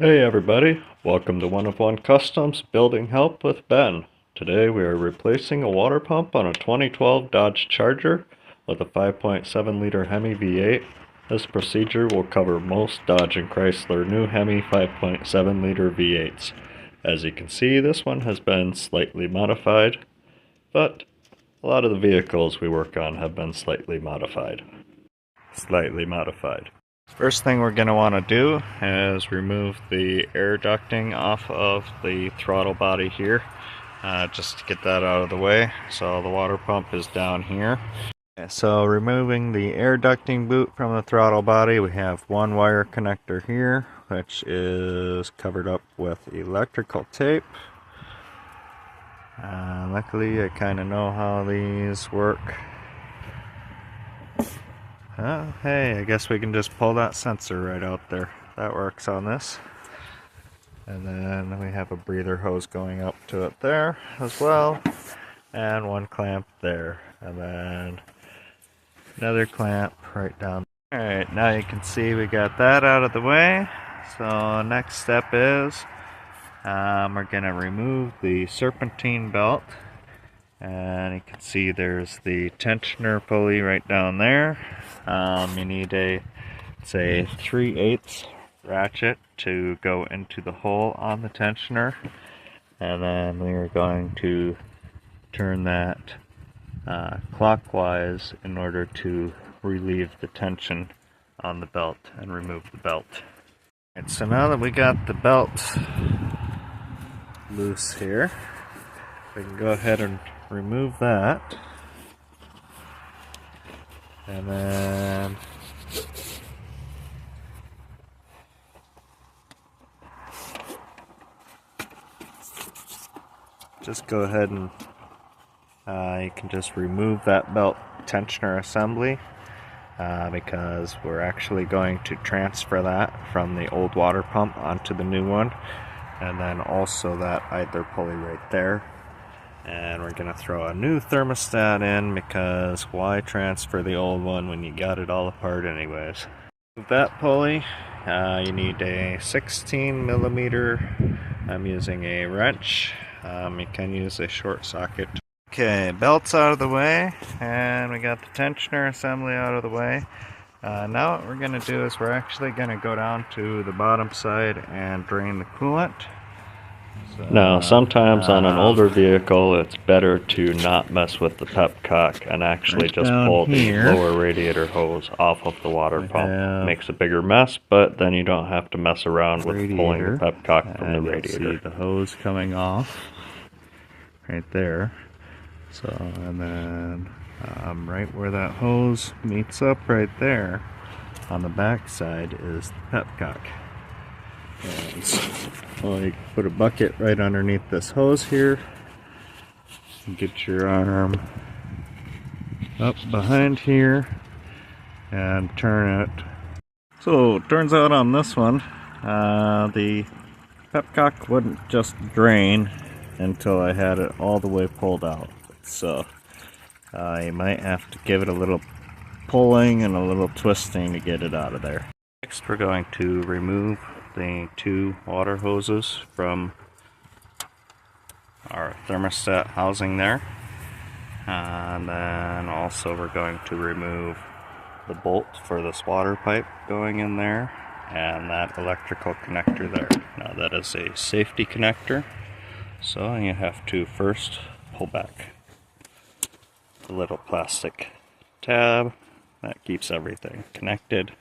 Hey everybody, welcome to One of One Customs Building Help with Ben. Today we are replacing a water pump on a 2012 Dodge Charger with a 5.7 liter Hemi V8. This procedure will cover most Dodge and Chrysler new Hemi 5.7 liter V8s. As you can see, this one has been slightly modified, but a lot of the vehicles we work on have been slightly modified. First thing we're going to want to do is remove the air ducting off of the throttle body here, just to get that out of the way. So the water pump is down here. So removing the air ducting boot from the throttle body, we have one wire connector here, which is covered up with electrical tape. Luckily I kind of know how these work. Hey, I guess we can just pull that sensor right out there. That works on this. And then we have a breather hose going up to it there as well. And one clamp there. And then another clamp right down. Alright, now you can see we got that out of the way. So next step is we're going to remove the serpentine belt. And you can see there's the tensioner pulley right down there. You need a, say, 3/8 ratchet to go into the hole on the tensioner. And then we are going to turn that clockwise in order to relieve the tension on the belt and remove the belt. Alright, so now that we got the belt loose here, we can go ahead and remove that, and then just go ahead and you can just remove that belt tensioner assembly, because we're actually going to transfer that from the old water pump onto the new one, and then also that idler pulley right there. And we're going to throw a new thermostat in, because why transfer the old one when you got it all apart anyways. With that pulley, you need a 16 millimeter. I'm using a wrench. You can use a short socket. Okay, belt's out of the way, and we got the tensioner assembly out of the way. Now what we're going to do is we're actually going to go down to the bottom side and drain the coolant. Now, sometimes on an older vehicle, it's better to not mess with the pepcock and actually just pull the lower radiator hose off of the water pump. Makes a bigger mess, but then you don't have to mess around with pulling the pepcock from the radiator. See the hose coming off right there. So, and then right where that hose meets up right there on the back side is the pepcock. And so you put a bucket right underneath this hose here, get your arm up behind here and turn it. So it turns out on this one, the pepcock wouldn't just drain until I had it all the way pulled out. So you might have to give it a little pulling and a little twisting to get it out of there. Next we're going to remove the two water hoses from our thermostat housing there, and then also we're going to remove the bolt for this water pipe going in there and that electrical connector there. Now that is a safety connector, so you have to first pull back the little plastic tab that keeps everything connected.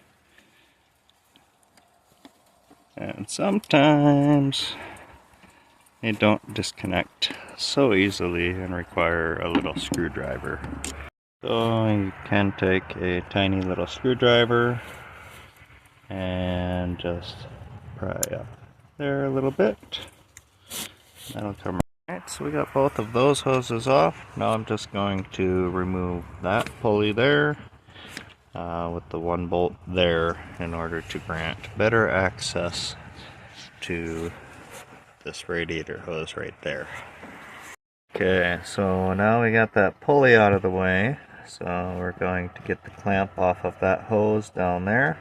And sometimes they don't disconnect so easily and require a little screwdriver. So you can take a tiny little screwdriver and just pry up there a little bit. That'll come. Alright, so we got both of those hoses off. Now I'm just going to remove that pulley there with the one bolt there in order to grant better access to this radiator hose right there. Okay, so now we got that pulley out of the way, so we're going to get the clamp off of that hose down there.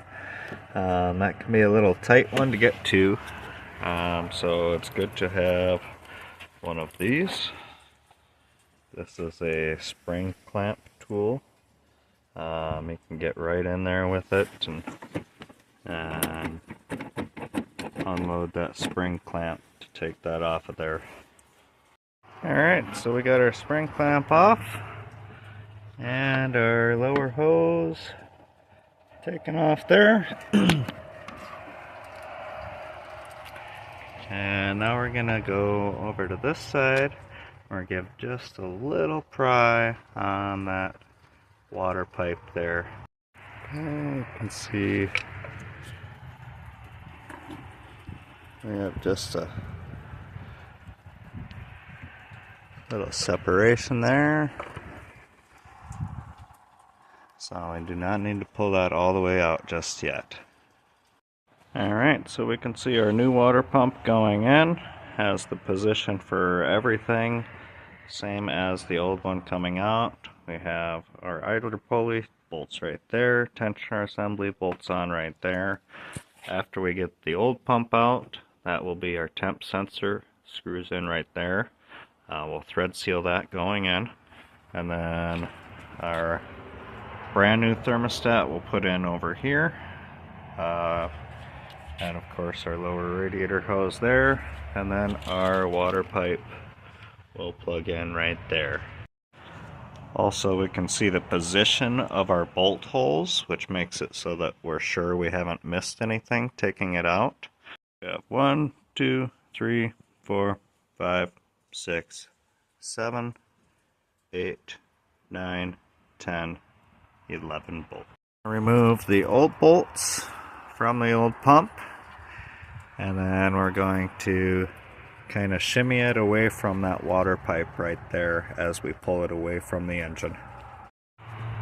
That can be a little tight one to get to, So it's good to have one of these. This is a spring clamp tool. You can get right in there with it and unload that spring clamp to take that off of there. Alright, so we got our spring clamp off and our lower hose taken off there. And now we're gonna go over to this side or give just a little pry on that water pipe there. Okay, you can see we have just a little separation there. So we do not need to pull that all the way out just yet. Alright, so we can see our new water pump going in. Has the position for everything, same as the old one coming out. We have our idler pulley bolts right there, tensioner assembly bolts on right there. After we get the old pump out, that will be our temp sensor, screws in right there. We'll thread seal that going in, and then our brand new thermostat we'll put in over here, and of course our lower radiator hose there, and then our water pipe will plug in right there. Also, we can see the position of our bolt holes, which makes it so that we're sure we haven't missed anything taking it out. We have 1, 2, 3, 4, 5, 6, 7, 8, 9, 10, 11 bolts. Remove the old bolts from the old pump, and then we're going to kind of shimmy it away from that water pipe right there as we pull it away from the engine.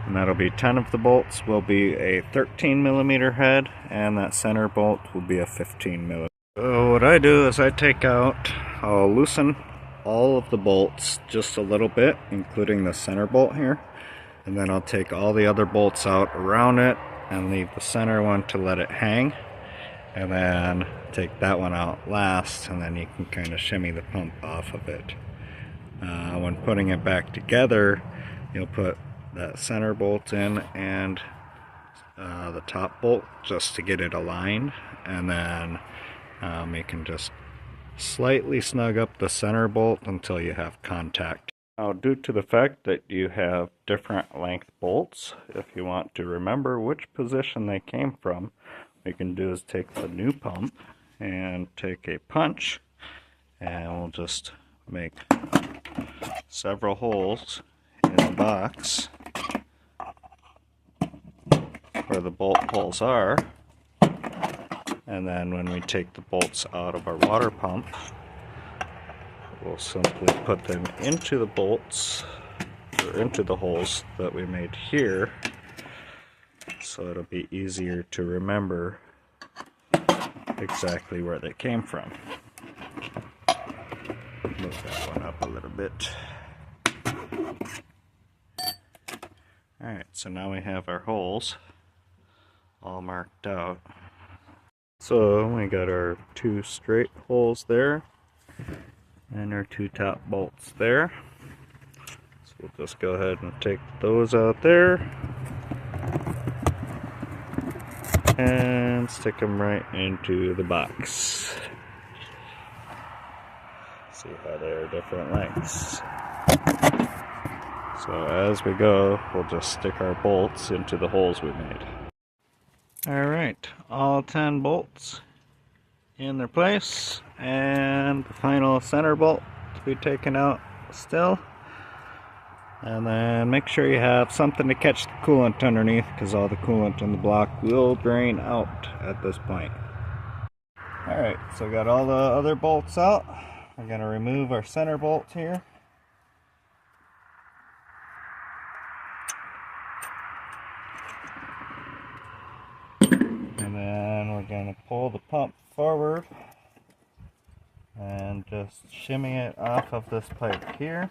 And that'll be 10 of the bolts will be a 13mm head, and that center bolt will be a 15mm. So what I do is I'll loosen all of the bolts just a little bit, including the center bolt here, and then I'll take all the other bolts out around it and leave the center one to let it hang, and then take that one out last, and then you can kind of shimmy the pump off of it. When putting it back together, you'll put that center bolt in and the top bolt just to get it aligned, and then you can just slightly snug up the center bolt until you have contact. Now, due to the fact that you have different length bolts, if you want to remember which position they came from, what you can do is take the new pump and take a punch, and we'll just make several holes in the box where the bolt holes are, and then when we take the bolts out of our water pump, we'll simply put them into the bolts, or into the holes that we made here, so it'll be easier to remember exactly where they came from. Move that one up a little bit. Alright, so now we have our holes all marked out. So we got our 2 straight holes there, and our 2 top bolts there. So we'll just go ahead and take those out there and stick them right into the box. See how they're different lengths. So as we go, we'll just stick our bolts into the holes we made. Alright, all 10 bolts in their place, and the final center bolt to be taken out still. And then make sure you have something to catch the coolant underneath, because all the coolant in the block will drain out at this point. Alright, so we got all the other bolts out. We're going to remove our center bolt here. And then we're going to pull the pump forward and just shimmy it off of this pipe here.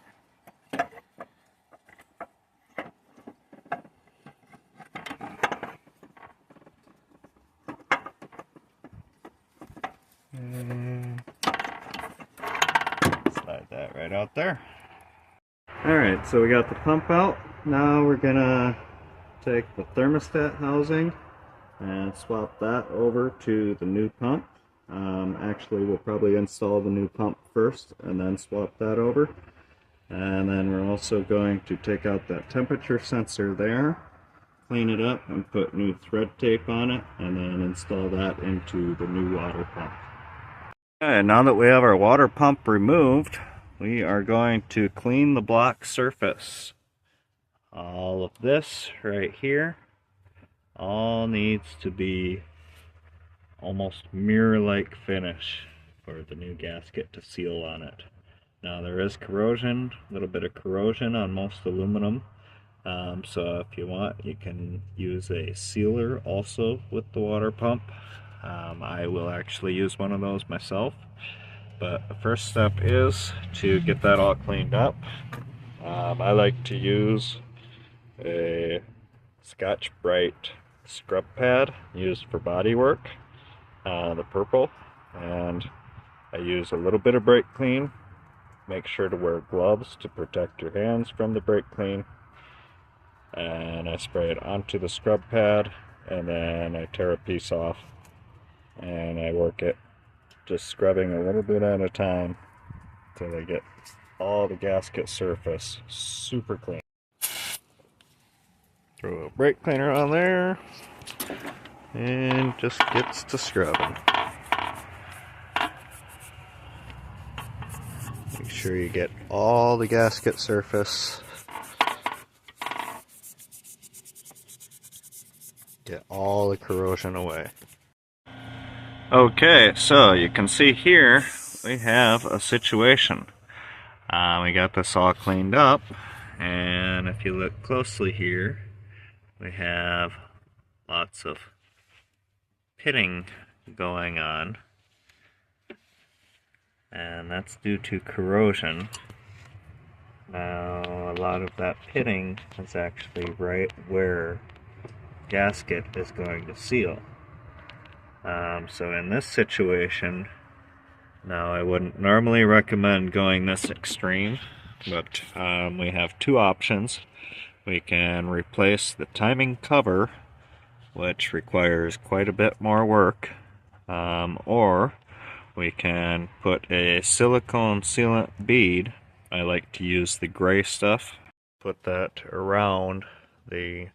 And right out there. Alright, so we got the pump out. Now we're gonna take the thermostat housing and swap that over to the new pump. Actually, we'll probably install the new pump first and then swap that over. And then we're also going to take out that temperature sensor there, clean it up and put new thread tape on it, and then install that into the new water pump. Okay, now that we have our water pump removed, we are going to clean the block surface. All of this right here all needs to be almost mirror-like finish for the new gasket to seal on it. Now there is corrosion, a little bit of corrosion on most aluminum, so if you want you can use a sealer also with the water pump. I will actually use one of those myself, but the first step is to get that all cleaned up. I like to use a Scotch-Brite scrub pad used for body work, the purple, and I use a little bit of brake clean. Make sure to wear gloves to protect your hands from the brake clean, and I spray it onto the scrub pad, and then I tear a piece off and I work it, just scrubbing a little bit at a time until I get all the gasket surface super clean. Throw a brake cleaner on there and just gets to scrubbing. Make sure you get all the gasket surface. Get all the corrosion away. Okay, so you can see here we have a situation. We got this all cleaned up, and if you look closely here, we have lots of pitting going on, and that's due to corrosion. Now, a lot of that pitting is actually right where gasket is going to seal. So in this situation, now I wouldn't normally recommend going this extreme, but we have two options. We can replace the timing cover, which requires quite a bit more work, or we can put a silicone sealant bead. I like to use the gray stuff. Put that around the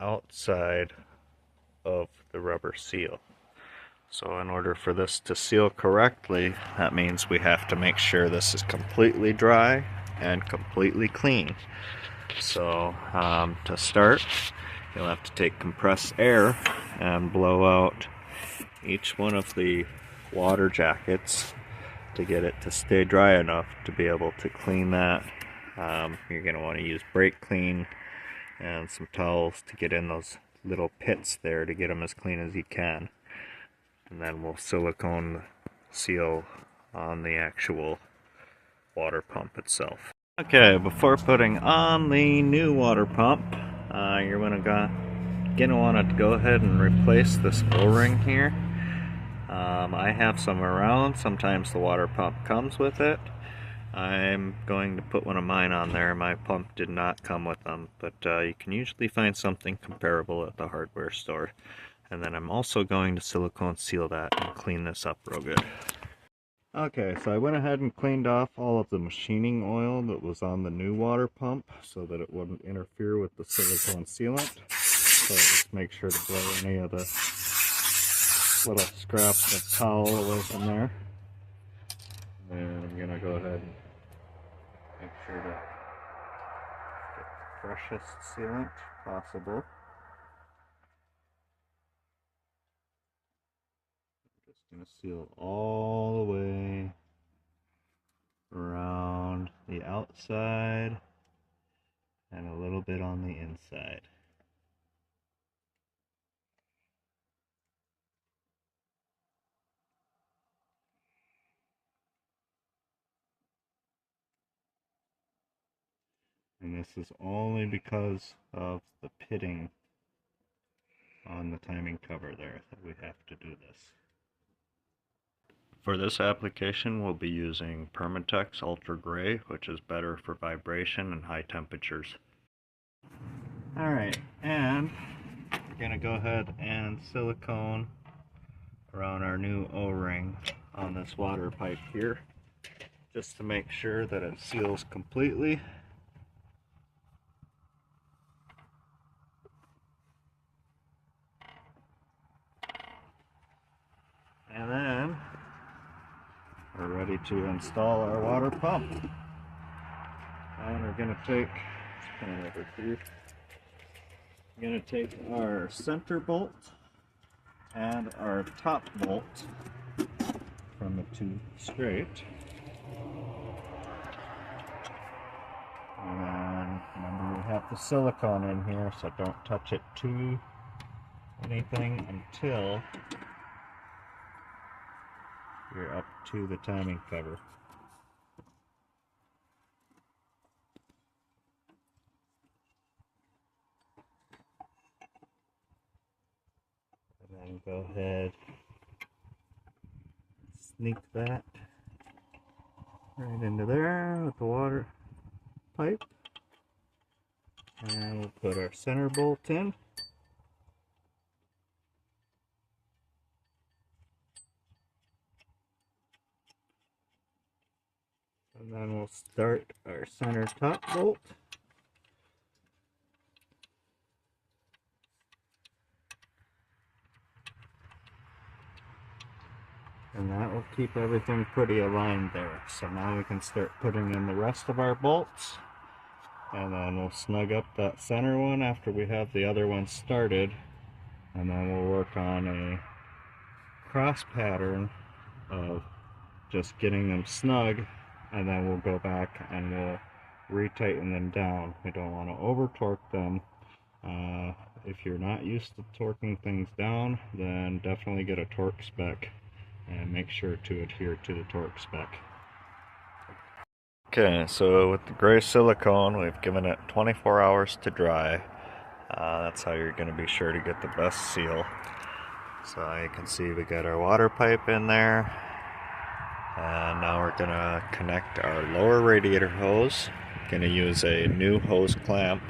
outside of the rubber seal. So in order for this to seal correctly, that means we have to make sure this is completely dry and completely clean. So to start, you'll have to take compressed air and blow out each one of the water jackets to get it to stay dry enough to be able to clean that. You're going to want to use brake clean and some towels to get in those little pits there to get them as clean as you can. And then we'll silicone seal on the actual water pump itself. Okay, before putting on the new water pump, you're gonna want to go ahead and replace this O-ring here. I have some around. Sometimes the water pump comes with it. I'm going to put one of mine on there. My pump did not come with them, but you can usually find something comparable at the hardware store. And then I'm also going to silicone seal that and clean this up real good. Okay, so I went ahead and cleaned off all of the machining oil that was on the new water pump so that it wouldn't interfere with the silicone sealant. So just make sure to blow any of the little scraps of towel away from there. And I'm going to go ahead and make sure to get the freshest sealant possible. Going to seal all the way around the outside and a little bit on the inside. And this is only because of the pitting on the timing cover there that we have to do this. For this application, we'll be using Permatex Ultra Gray, which is better for vibration and high temperatures. Alright, and we're going to go ahead and silicone around our new O-ring on this water pipe here, just to make sure that it seals completely. And then we're ready to install our water pump. And we're going to take, let's put it over here. We're going to take our center bolt and our top bolt from the two straight. And then remember, we have the silicone in here, so don't touch it to anything until you're up to the timing cover. And then go ahead, sneak that right into there with the water pipe. And we'll put our center bolt in. And then we'll start our center top bolt. And that will keep everything pretty aligned there. So now we can start putting in the rest of our bolts. And then we'll snug up that center one after we have the other one started. And then we'll work on a cross pattern of just getting them snug. And then we'll go back and we'll retighten them down. We don't want to over torque them. If you're not used to torquing things down, then definitely get a torque spec and make sure to adhere to the torque spec. Okay, so with the gray silicone, we've given it 24 hours to dry. That's how you're going to be sure to get the best seal. So you can see we got our water pipe in there. And now we're going to connect our lower radiator hose. Going to use a new hose clamp.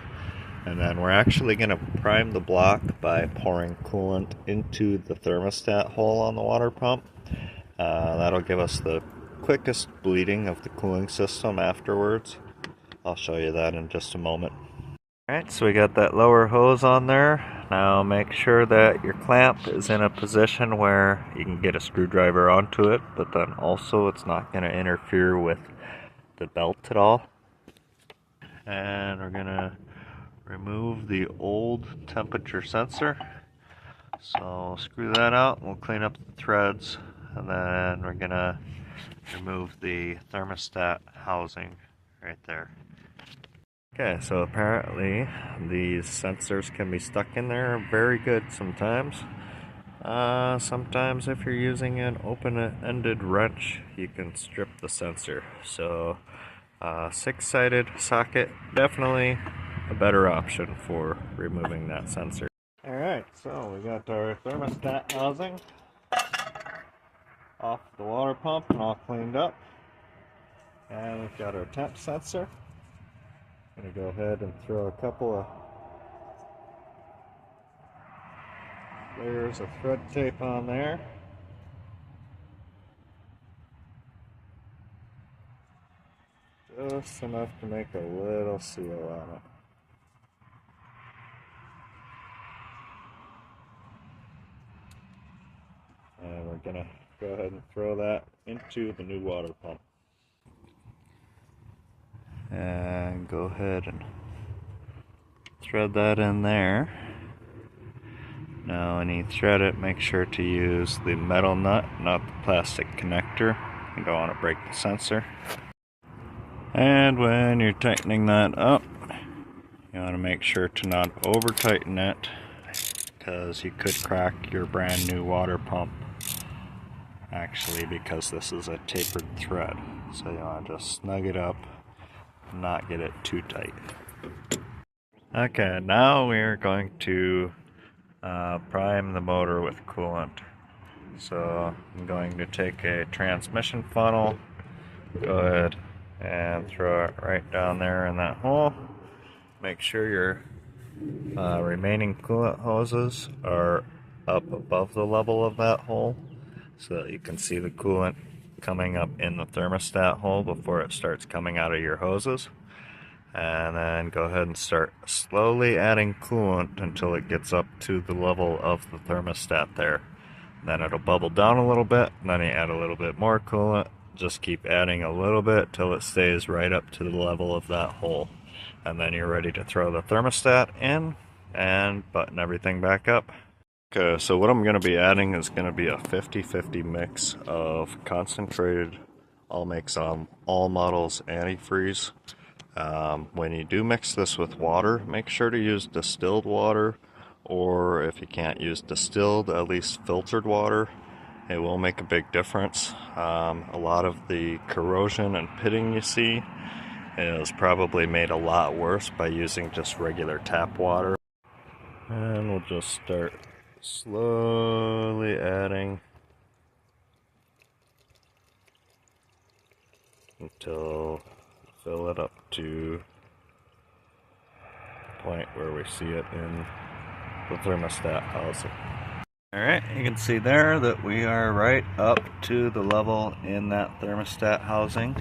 And then we're actually going to prime the block by pouring coolant into the thermostat hole on the water pump. That'll give us the quickest bleeding of the cooling system afterwards. I'll show you that in just a moment. Alright, so we got that lower hose on there. Now make sure that your clamp is in a position where you can get a screwdriver onto it, but then also it's not going to interfere with the belt at all. And we're going to remove the old temperature sensor. So screw that out, we'll clean up the threads, and then we're going to remove the thermostat housing right there. Okay, so apparently these sensors can be stuck in there very good sometimes. Sometimes if you're using an open-ended wrench, you can strip the sensor. So 6-sided socket, definitely a better option for removing that sensor. Alright, so we got our thermostat housing off the water pump and all cleaned up. And we've got our temp sensor. I'm going to go ahead and throw a couple of layers of thread tape on there. Just enough to make a little seal on it. And we're going to go ahead and throw that into the new water pump. And go ahead and thread that in there. Now when you thread it, make sure to use the metal nut, not the plastic connector. You don't want to break the sensor. And when you're tightening that up, you want to make sure to not over tighten it, because you could crack your brand new water pump, actually, because this is a tapered thread. So you want to just snug it up, not get it too tight. Okay, now we're going to prime the motor with coolant. So I'm going to take a transmission funnel, go ahead and throw it right down there in that hole. Make sure your remaining coolant hoses are up above the level of that hole so that you can see the coolant coming up in the thermostat hole before it starts coming out of your hoses. And then go ahead and start slowly adding coolant until it gets up to the level of the thermostat there. Then it'll bubble down a little bit, and then you add a little bit more coolant. Just keep adding a little bit till it stays right up to the level of that hole. And then you're ready to throw the thermostat in and button everything back up. Okay, so what I'm going to be adding is going to be a 50-50 mix of concentrated all makes on all models antifreeze. When you do mix this with water, make sure to use distilled water, or if you can't use distilled, at least filtered water. It will make a big difference. A lot of the corrosion and pitting you see is probably made a lot worse by using just regular tap water. And we'll just start slowly adding until fill it up to the point where we see it in the thermostat housing. Alright, you can see there that we are right up to the level in that thermostat housing.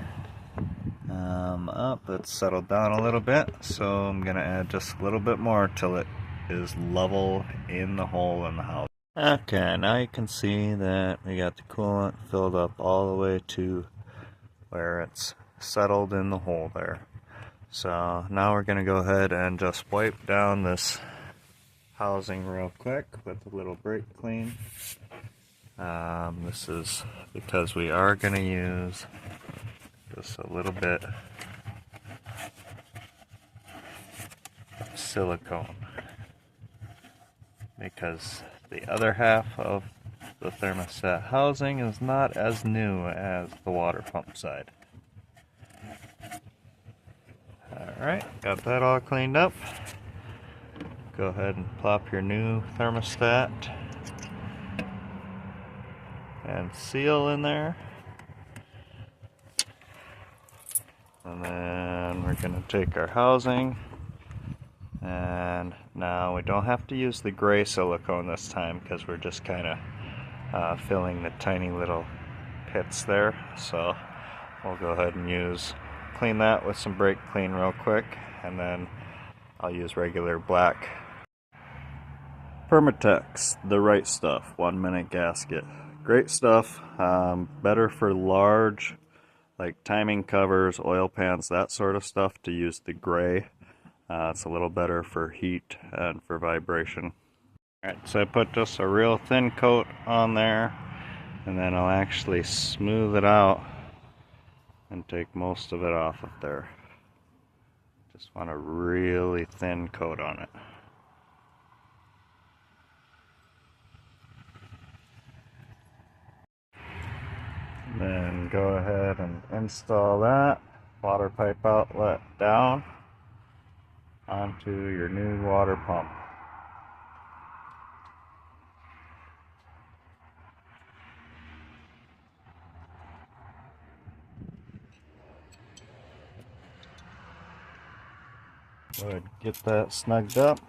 It's settled down a little bit, so I'm going to add just a little bit more till it is level in the hole in the house. Okay, now you can see that we got the coolant filled up all the way to where it's settled in the hole there. So now we're going to go ahead and just wipe down this housing real quick with a little brake clean. This is because we are going to use just a little bit of silicone, because the other half of the thermostat housing is not as new as the water pump side. Alright, got that all cleaned up. Go ahead and plop your new thermostat and seal in there. And then we're going to take our housing, and now we don't have to use the gray silicone this time because we're just kind of filling the tiny little pits there. So we'll go ahead and clean that with some brake clean real quick, and then I'll use regular black Permatex, the right stuff, 1 minute gasket. Great stuff, better for large like timing covers, oil pans, that sort of stuff, to use the gray. It's a little better for heat and for vibration. Alright, so I put just a real thin coat on there, and then I'll actually smooth it out and take most of it off of there. Just want a really thin coat on it. Then go ahead and install that water pipe outlet down onto your new water pump. Go ahead and get that snugged up.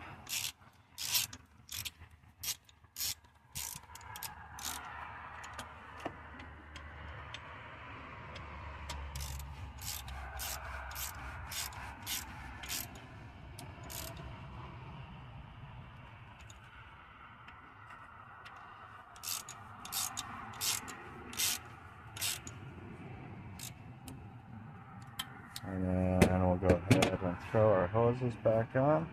And then we'll go ahead and throw our hoses back on.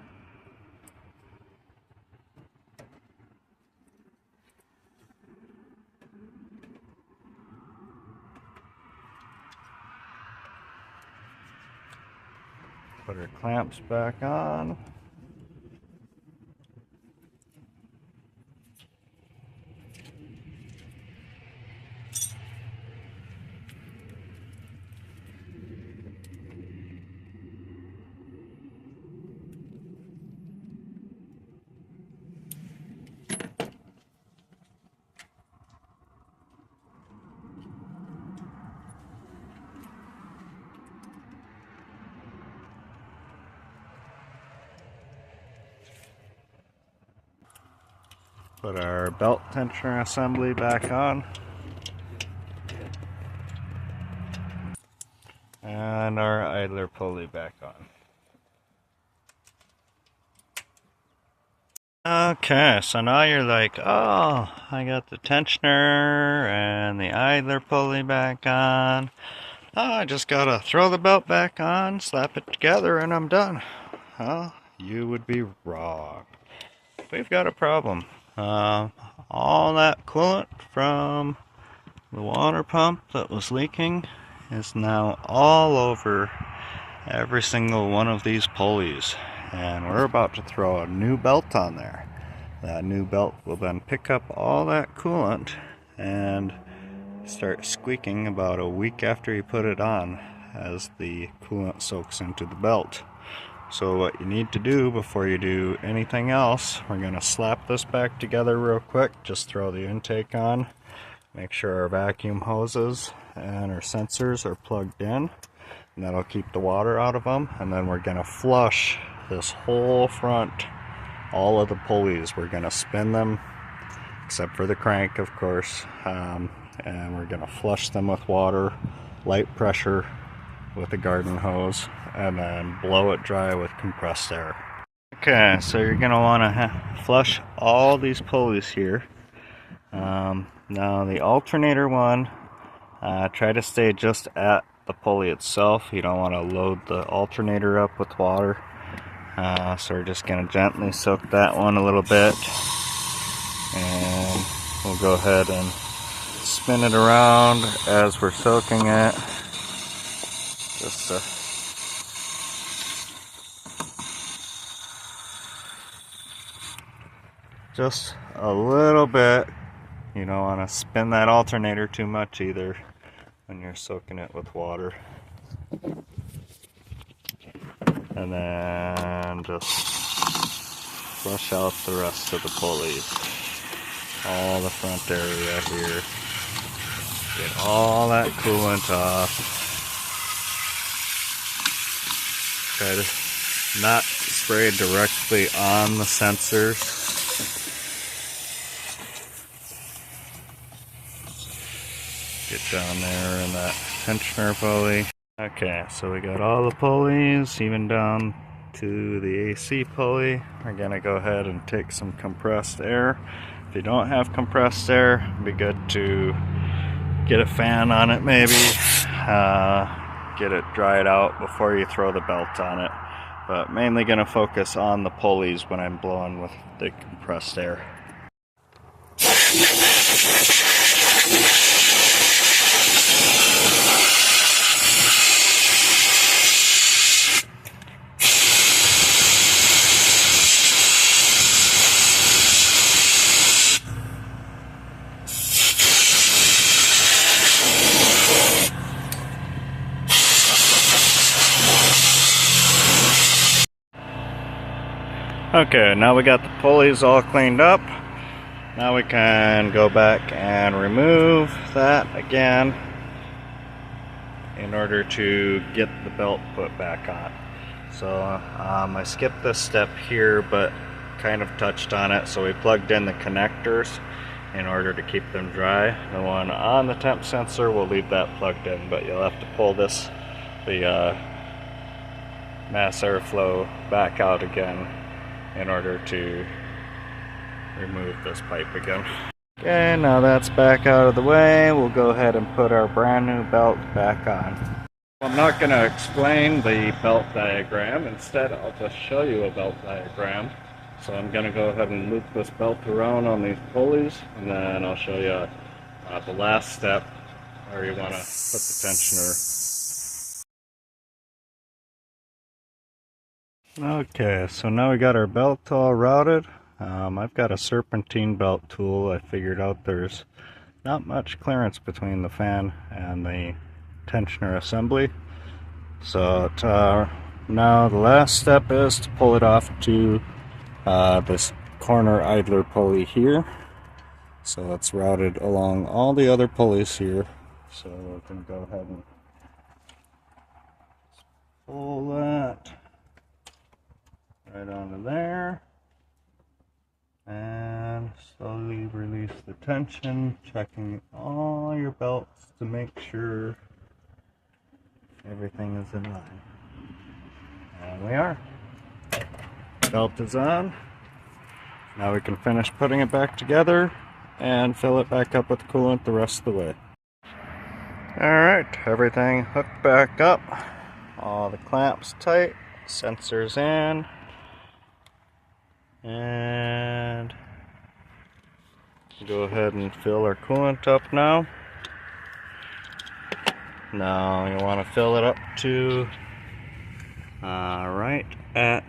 Put our clamps back on. Put our belt tensioner assembly back on. And our idler pulley back on. Okay, so now you're like, oh, I got the tensioner and the idler pulley back on. Oh, I just gotta throw the belt back on, slap it together, and I'm done. Well, you would be wrong. We've got a problem. All that coolant from the water pump that was leaking is now all over every single one of these pulleys. And we're about to throw a new belt on there. That new belt will then pick up all that coolant and start squeaking about a week after you put it on as the coolant soaks into the belt. So what you need to do before you do anything else, we're going to slap this back together real quick. Just throw the intake on, make sure our vacuum hoses and our sensors are plugged in, and that'll keep the water out of them. And then we're going to flush this whole front, all of the pulleys. We're going to spin them, except for the crank, of course, and we're going to flush them with water, light pressure with a garden hose, and then blow it dry with compressed air. Okay, so you're going to want to flush all these pulleys here. Now the alternator one, try to stay just at the pulley itself. You don't want to load the alternator up with water. So we're just going to gently soak that one a little bit, and we'll go ahead and spin it around as we're soaking it. Just a little bit. You don't want to spin that alternator too much either when you're soaking it with water. And then just flush out the rest of the pulleys. All the front area here. Get all that coolant off. Try to not spray directly on the sensors. Get down there in that tensioner pulley. Okay, so we got all the pulleys, even down to the AC pulley. We're gonna go ahead and take some compressed air. If you don't have compressed air, it'd be good to get a fan on it maybe. Get it dried out before you throw the belt on it. But mainly gonna focus on the pulleys when I'm blowing with the compressed air. Okay, now we got the pulleys all cleaned up. Now we can go back and remove that again in order to get the belt put back on. So I skipped this step here, but kind of touched on it. So we plugged in the connectors in order to keep them dry. The one on the temp sensor, we'll leave that plugged in, but you'll have to pull the mass airflow back out again in order to remove this pipe again. Okay, now that's back out of the way. We'll go ahead and put our brand new belt back on. I'm not going to explain the belt diagram. Instead, I'll just show you a belt diagram. So I'm going to go ahead and loop this belt around on these pulleys, and then I'll show you the last step where you want to put the tensioner. Okay, so now we got our belt all routed. I've got a serpentine belt tool. I figured out there's not much clearance between the fan and the tensioner assembly. So now the last step is to pull it off to this corner idler pulley here. So it's routed along all the other pulleys here. So we're going to go ahead and pull that right onto there, and slowly increase the tension, checking all your belts to make sure everything is in line. And we are. Belt is on. Now we can finish putting it back together and fill it back up with coolant the rest of the way. Alright, everything hooked back up. All the clamps tight, sensors in. And go ahead and fill our coolant up now. Now you want to fill it up to right at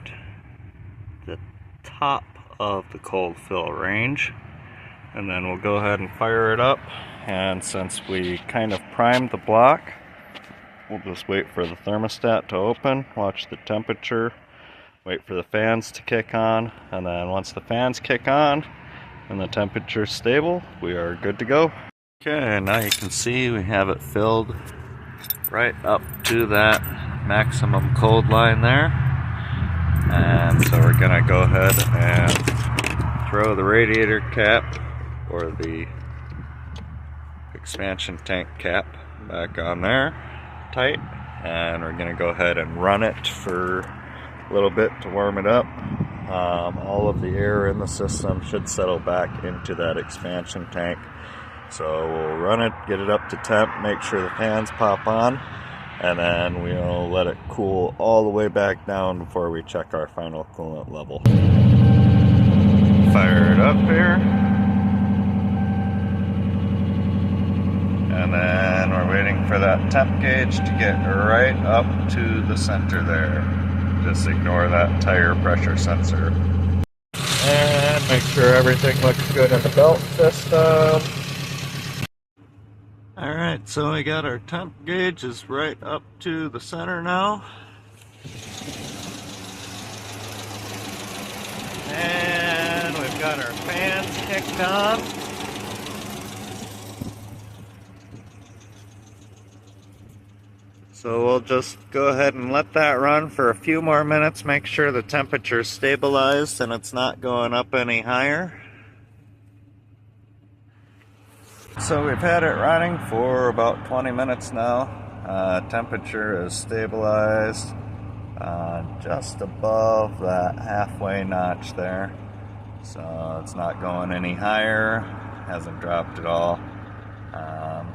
the top of the cold fill range, and then we'll go ahead and fire it up. And since we kind of primed the block, we'll just wait for the thermostat to open, watch the temperature, wait for the fans to kick on, and then once the fans kick on and the temperature's stable, we are good to go. Okay, now you can see we have it filled right up to that maximum cold line there. And so we're gonna go ahead and throw the radiator cap or the expansion tank cap back on there tight, and we're gonna go ahead and run it for a little bit to warm it up. All of the air in the system should settle back into that expansion tank. So we'll run it, get it up to temp, make sure the fans pop on, and then we'll let it cool all the way back down before we check our final coolant level. Fire it up here. And then we're waiting for that temp gauge to get right up to the center there. Just ignore that tire pressure sensor. And make sure everything looks good in the belt system. Alright, so we got our temp gauge is right up to the center now. And we've got our fans kicked on. So we'll just go ahead and let that run for a few more minutes, make sure the temperature's stabilized and it's not going up any higher. So we've had it running for about 20 minutes now. Temperature is stabilized just above that halfway notch there. So it's not going any higher, hasn't dropped at all.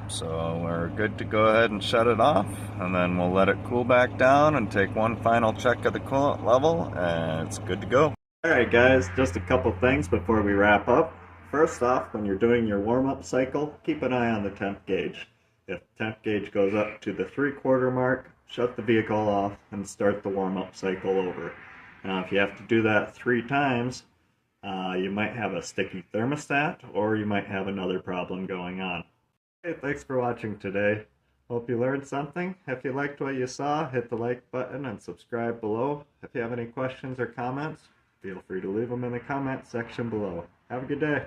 So we're good to go ahead and shut it off, and then we'll let it cool back down and take one final check of the coolant level, and it's good to go. Alright guys, just a couple things before we wrap up. First off, when you're doing your warm-up cycle, keep an eye on the temp gauge. If the temp gauge goes up to the 3/4 mark, shut the vehicle off and start the warm-up cycle over. Now if you have to do that 3 times, you might have a sticky thermostat, or you might have another problem going on. Hey, thanks for watching today. Hope you learned something. If you liked what you saw, hit the like button and subscribe below. If you have any questions or comments, feel free to leave them in the comment section below. Have a good day.